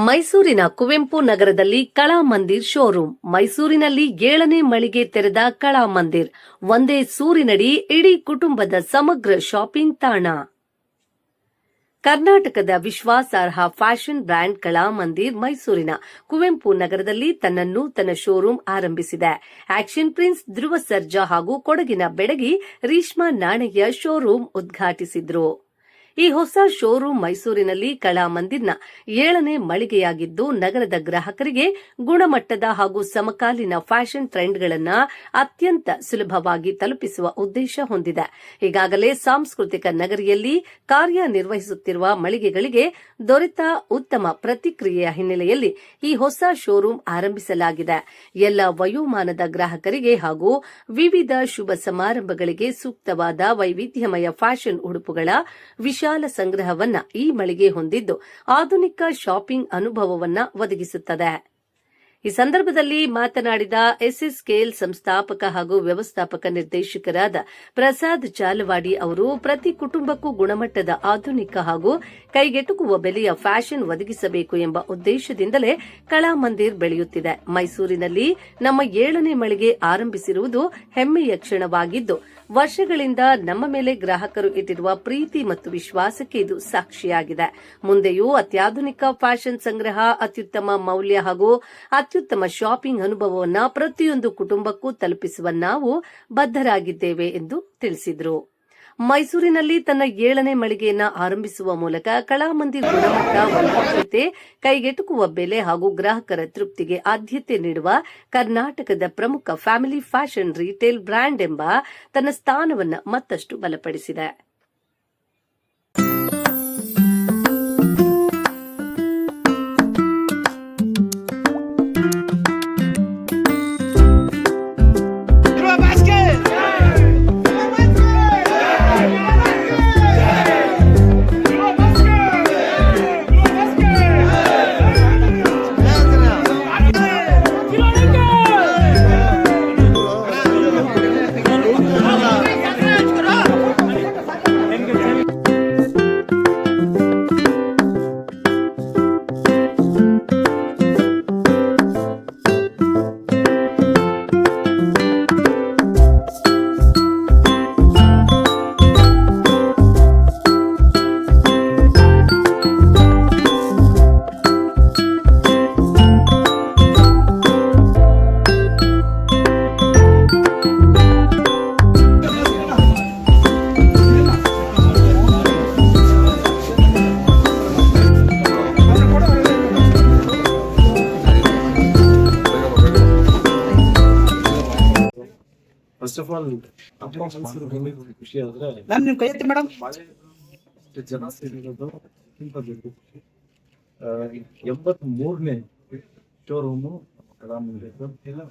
ಮೈಸೂರಿನ ಕುವೆಂಪು ನಗರದಲ್ಲಿ ಕಲಾಮಂದಿರ್ ಶೋರೂಮ್. ಮೈಸೂರಿನಲ್ಲಿ 7ನೇ ಮಳಿಗೆ ತೆರೆದ ಕಲಾಮಂದಿರ್. ಒಂದೇ ಸೂರಿನಡಿ ಇಡೀ ಕುಟುಂಬದ ಸಮಗ್ರ ಶಾಪಿಂಗ್ ತಾಣ. ಕರ್ನಾಟಕದ ವಿಶ್ವಾಸಾರ್ಹ ಫ್ಯಾಷನ್ ಬ್ರ್ಯಾಂಡ್ ಕಲಾಮಂದಿರ್ ಮೈಸೂರಿನ ಕುವೆಂಪು ನಗರದಲ್ಲಿ ತನ್ನ ನೂತನ ಶೋರೂಮ್ ಆರಂಭಿಸಿದೆ. ಆಕ್ಷನ್ ಪ್ರಿನ್ಸ್ ಧ್ರುವ ಸರ್ಜಾ ಹಾಗೂ ಕೊಡಗಿನ ಬೆಡಗಿ ರೀಶ್ಮಾ ನಾಣಯ್ಯ ಶೋರೂಮ್ ಉದ್ಘಾಟಿಸಿದ್ರು. ಈ ಹೊಸ ಶೋರೂಮ್ ಮೈಸೂರಿನಲ್ಲಿ ಕಲಾಮಂದಿರ್ನ 7ನೇ ಮಳಿಗೆಯಾಗಿದ್ದು, ನಗರದ ಗ್ರಾಹಕರಿಗೆ ಗುಣಮಟ್ಟದ ಹಾಗೂ ಸಮಕಾಲೀನ ಫ್ಯಾಷನ್ ಟ್ರೆಂಡ್ಗಳನ್ನು ಅತ್ಯಂತ ಸುಲಭವಾಗಿ ತಲುಪಿಸುವ ಉದ್ದೇಶ ಹೊಂದಿದೆ. ಈಗಾಗಲೇ ಸಾಂಸ್ಕೃತಿಕ ನಗರಿಯಲ್ಲಿ ಕಾರ್ಯನಿರ್ವಹಿಸುತ್ತಿರುವ ಮಳಿಗೆಗಳಿಗೆ ದೊರೆತ ಉತ್ತಮ ಪ್ರತಿಕ್ರಿಯೆಯ ಹಿನ್ನೆಲೆಯಲ್ಲಿ ಈ ಹೊಸ ಶೋರೂಮ್ ಆರಂಭಿಸಲಾಗಿದೆ. ಎಲ್ಲ ವಯೋಮಾನದ ಗ್ರಾಹಕರಿಗೆ ಹಾಗೂ ವಿವಿಧ ಶುಭ ಸಮಾರಂಭಗಳಿಗೆ ಸೂಕ್ತವಾದ ವೈವಿಧ್ಯಮಯ ಫ್ಯಾಷನ್ ಉಡುಪುಗಳ ವಿಶಾಲ ಸಂಗ್ರಹವನ್ನ ಈ ಮಳಿಗೆ ಹೊಂದಿದ್ದು, ಆಧುನಿಕ ಶಾಪಿಂಗ್ ಅನುಭವವನ್ನ ಒದಗಿಸುತ್ತದೆ. ಈ ಸಂದರ್ಭದಲ್ಲಿ ಮಾತನಾಡಿದ ಎಸ್ಎಸ್ ಸ್ಕೇಲ್ ಸಂಸ್ಥಾಪಕ ಹಾಗೂ ವ್ಯವಸ್ಥಾಪಕ ನಿರ್ದೇಶಕರಾದ ಪ್ರಸಾದ್ ಚಾಲವಾಡಿ ಅವರು, ಪ್ರತಿ ಕುಟುಂಬಕ್ಕೂ ಗುಣಮಟ್ಟದ ಆಧುನಿಕ ಹಾಗೂ ಕೈಗೆಟುಕುವ ಬೆಲೆಯ ಫ್ಯಾಷನ್ ಒದಗಿಸಬೇಕು ಎಂಬ ಉದ್ದೇಶದಿಂದಲೇ ಕಲಾಮಂದಿರ್ ಬೆಳೆಯುತ್ತಿದೆ. ಮೈಸೂರಿನಲ್ಲಿ ನಮ್ಮ 7ನೇ ಮಳಿಗೆ ಆರಂಭಿಸಿರುವುದು ಹೆಮ್ಮೆಯ ಕ್ಷಣವಾಗಿದ್ದು, ವರ್ಷಗಳಿಂದ ನಮ್ಮ ಮೇಲೆ ಗ್ರಾಹಕರು ಇಟ್ಟಿರುವ ಪ್ರೀತಿ ಮತ್ತು ವಿಶ್ವಾಸಕ್ಕೆ ಇದು ಸಾಕ್ಷಿಯಾಗಿದೆ. ಮುಂದೆಯೂ ಅತ್ಯಾಧುನಿಕ ಫ್ಯಾಷನ್ ಸಂಗ್ರಹ, ಅತ್ಯುತ್ತಮ ಮೌಲ್ಯ ಹಾಗೂ ಅತ್ಯುತ್ತಮ ಶಾಪಿಂಗ್ ಅನುಭವವನ್ನು ಪ್ರತಿಯೊಂದು ಕುಟುಂಬಕ್ಕೂ ತಲುಪಿಸುವ ನಾವು ಬದ್ಧರಾಗಿದ್ದೇವೆ ಎಂದು ತಿಳಿಸಿದರು. ಮೈಸೂರಿನಲ್ಲಿ ತನ್ನ 7ನೇ ಮಳಿಗೆಯನ್ನು ಆರಂಭಿಸುವ ಮೂಲಕ ಕಲಾಮಂದಿರ್ ಗುಣಮಟ್ಟ, ವೈವಿಧ್ಯತೆ, ಕೈಗೆಟುಕುವ ಬೆಲೆ ಹಾಗೂ ಗ್ರಾಹಕರ ತೃಪ್ತಿಗೆ ಆದ್ಯತೆ ನೀಡುವ ಕರ್ನಾಟಕದ ಪ್ರಮುಖ ಫ್ಯಾಮಿಲಿ ಫ್ಯಾಷನ್ ರಿಟೇಲ್ ಬ್ರ್ಯಾಂಡ್ ಎಂಬ ತನ್ನ ಸ್ಥಾನವನ್ನು ಮತ್ತಷ್ಟು ಬಲಪಡಿಸಿದೆ. ಫಸ್ಟ್ ಆಫ್ ಆಲ್ ಖುಷಿ ಆದ್ರೆ ನಿಮ್ ಕೈ ಎತ್ತಿ ಮೇಡಮ್. ಜನ ಸೇರಿರೋದು 83ನೇ ಶೋರೂಮು ಕಲಾಮಂದಿರ್.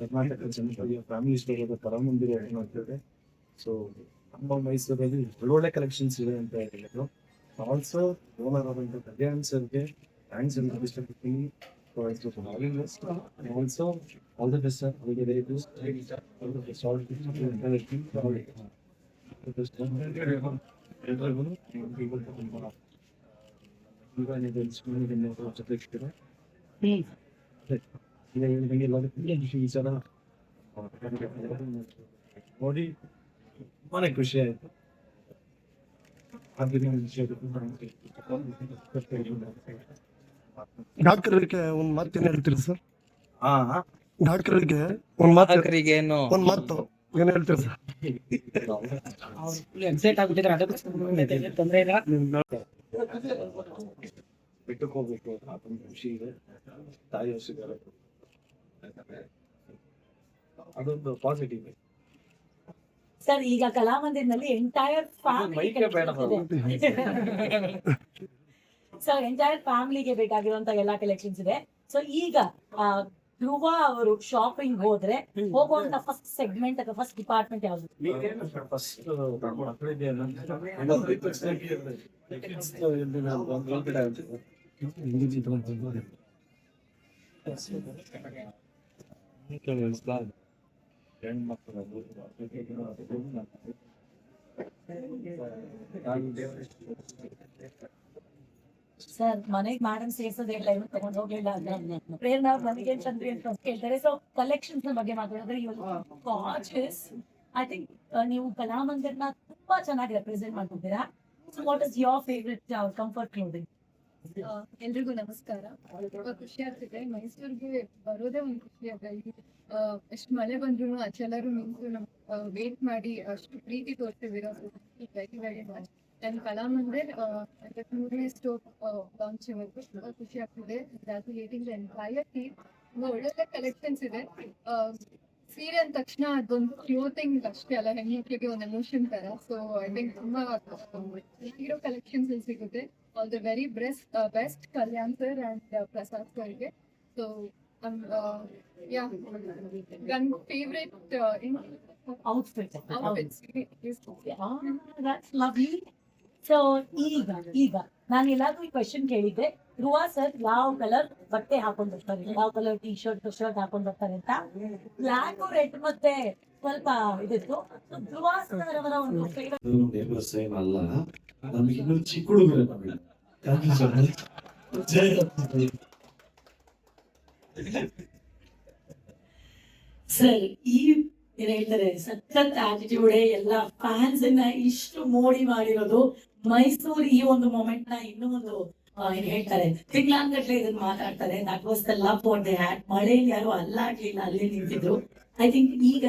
ಕರ್ನಾಟಕ ಜನತೆಯ ಫ್ಯಾಮಿಲಿ ಸ್ಟೋರ್ ಆದ ಕಲಾಮಂದಿರ್ ಮಾಡ್ತೇವೆ. ಸೊ ನಮ್ಮ ಮೈಸೂರಲ್ಲಿ ಒಳ್ಳೊಳ್ಳೆ ಕಲೆಕ್ಷನ್ಸ್ ಇದೆ ಅಂತ ಹೇಳಿದ್ರು. ಆಲ್ಸೋ ಓನರ್ ಆದಂತ ಕಲ್ಯಾಣ್ ಸರ್ಗೆ ಥ್ಯಾಂಕ್ಸ್ ಅಂತ ಇಷ್ಟಪಡ್ತೀನಿ. Also, all the best, sir. We get very good. All the best. All the ನೋಡಿ ತುಂಬಾನೇ ಖುಷಿ ಆಯ್ತು. ಡಾಕ್ಟರ್ಗೆ ಒಂದ್ ಮಾತು ಏನ್ ಹೇಳ್ತೀರಿ ಸರ್? ಡಾಕ್ಟರ್ಗೆ ಒಂದ್ ಮಾತು ಏನ್ ಹೇಳ್ತೀರಿ ಸರ್? ಎಕ್ಸೈಟ್ ಆಗ್ಬಿಟ್ಟಿದ್ರೆ ಅದಕ್ಕೆ ತೊಂದರೆ ಇಲ್ಲ. ಬಿಟ್ಟು ಹೋಗ್ಬೇಕು ಖುಷಿ ಇದೆ. ತಾಯಿ ಹಸಿದ್ದಾರೆ, ಅದೊಂದು ಪಾಸಿಟಿವ್. ಸರ್, ಈಗ ಕಲಾಮಂದಿರ್ನಲ್ಲಿ ಎಂಟೈರ್ ಫ್ಯಾಮಿಲಿಗೆ ಬೇಕಾಗಿರುವಂತ ಎಲ್ಲಾ ಕಲೆಕ್ಷನ್ಸ್ ಇದೆ. ಸೊ ಈಗ ಧ್ರುವ ಅವರು ಶಾಪಿಂಗ್ ಹೋದ್ರೆ ಹೋಗುವಂತ ಫಸ್ಟ್ ಸೆಗ್ಮೆಂಟ್ ಅಥವಾ ಫಸ್ಟ್ ಡಿಪಾರ್ಟ್ಮೆಂಟ್ ಯಾವ್ದು? ಸರ್ ಮನೆಗೆ ಮೇಡಮ್ ಸೇರ್ಸೋದೇ ಇಲ್ಲ ಇವ್ರು ತಗೊಂಡ್ ಹೋಗ್ಲಿಲ್ಲ ಅಂದ್ರೆ ಪ್ರೇರಣಾ ಮನೆಗೆ ಚಂದ್ರಿ ಅಂತ ಕೇಳ್ತಾರೆ. ಸೊ ಕಲೆಕ್ಷನ್ಸ್ ಬಗ್ಗೆ ಮಾತಾಡಿದ್ರೆ ಕಾನ್ಶಿಯಸ್ ಐ ಥಿಂಕ್ ನೀವು ಕಲಾಮಂದಿರ್ನ ತುಂಬಾ ಚೆನ್ನಾಗಿ ರೆಪ್ರೆಸೆಂಟ್ ಮಾಡ್ತಿದ್ದೀರಾ. So what is your favourite comfort clothing? ಎಲ್ರಿಗೂ ನಮಸ್ಕಾರ. ತುಂಬಾ ಖುಷಿ ಆಗ್ತಿದೆ. ಮೈಸೂರಿಗೆ ಬರೋದೇ ಒಂದು ಖುಷಿ ಆಗ ಎಷ್ಟು ಮಳೆ ಬಂದ್ರು ಅಚ್ಚೆಲ್ಲರೂ ನಿಂತು ನಮ್ ವೇಟ್ ಮಾಡಿ ಅಷ್ಟು ಪ್ರೀತಿ ತೋರಿಸಿದ್ದೀರಾ. Very very much. ನನ್ನ ಕಲಾಮಂದಿರ್ 3ನೇ ಸ್ಟೋರ್ ಲಾಂಚ್ ಇವತ್ತು ತುಂಬಾ ಖುಷಿ ಆಗ್ತಿದೆ. Congratulating the entire team. ತುಂಬಾ ಒಳ್ಳೊಳ್ಳೆ ಕಲೆಕ್ಷನ್ಸ್ ಇದೆ. ಸೀರೆ ಅಂದ ತಕ್ಷಣ ಅದೊಂದು ಕ್ಲೋತಿಂಗ್ ಅಷ್ಟೇ ಅಲ್ಲ, ಹೆಣ್ಮಕ್ಳಿಗೆ ಒಂದು ಎಮೋಷನ್ ತರ. ಸೊ ಐ ಥಿಂಕ್ ತುಂಬಾ ಹೀರೋ ಕಲೆಕ್ಷನ್ಸ್ ಸಿಗುತ್ತೆ. All the very best Kalyan sir and Prasad ಸರ್ಗೆ. ಸೊ ನನ್ನ favourite outfit outfits. that's lovely. So ಈಗ ನಾನು ಎಲ್ಲಾದ್ರೂ ಈ ಕ್ವೆಶನ್ ಕೇಳಿದ್ದೆ, ಧ್ರುವ ಸರ್ ಯಾವ ಕಲರ್ ಬಟ್ಟೆ ಹಾಕೊಂಡ್ ಬರ್ತಾರೆ, ಯಾವ ಕಲರ್ ಟಿ ಶರ್ಟ್ ಹಾಕೊಂಡ್ ಬರ್ತಾರೆ ಅಂತ. ಬ್ಲಾಕ್ ರೆಡ್ ಮತ್ತೆ ಸ್ವಲ್ಪ ಇದಿತ್ತು. ಧ್ರುವ ಸರ್ ಅವರ ಒಂದು ನೇಬರ್ಸ್ ಏನಲ್ಲ, ನಮ್ಗೆ ಇನ್ನೂ ಚಿಕ್ಕ ಹುಡುಗರೇ ನಮಗೆ. Thank you so much. Sir ಈ ಏನ್ ಹೇಳ್ತಾರೆ ಸಖತ್ ಆಟಿಟ್ಯೂಡ್ ಎಲ್ಲ ಫ್ಯಾನ್ಸ್ ಅನ್ನ ಇಷ್ಟು ಮೋಡಿ ಮಾಡಿರೋದು. ಮೈಸೂರು ಈ ಒಂದು ಮೊಮೆಂಟ್ ನ ಇನ್ನೂ ಒಂದು ಏನ್ ಹೇಳ್ತಾರೆ ತಿಂಗ್ಳಾನ್ಗಟ್ಲೆ ಇದನ್ನ ಮಾತಾಡ್ತಾರೆ. That was the love what they had. ಮಳೆಯಲ್ಲಿ ಯಾರು ಅಲ್ಲಾಡ್ಲಿಲ್ಲ, ಅಲ್ಲೇ ನಿಂತಿದ್ರು. ಐ ಥಿಂಕ್ ಈಗ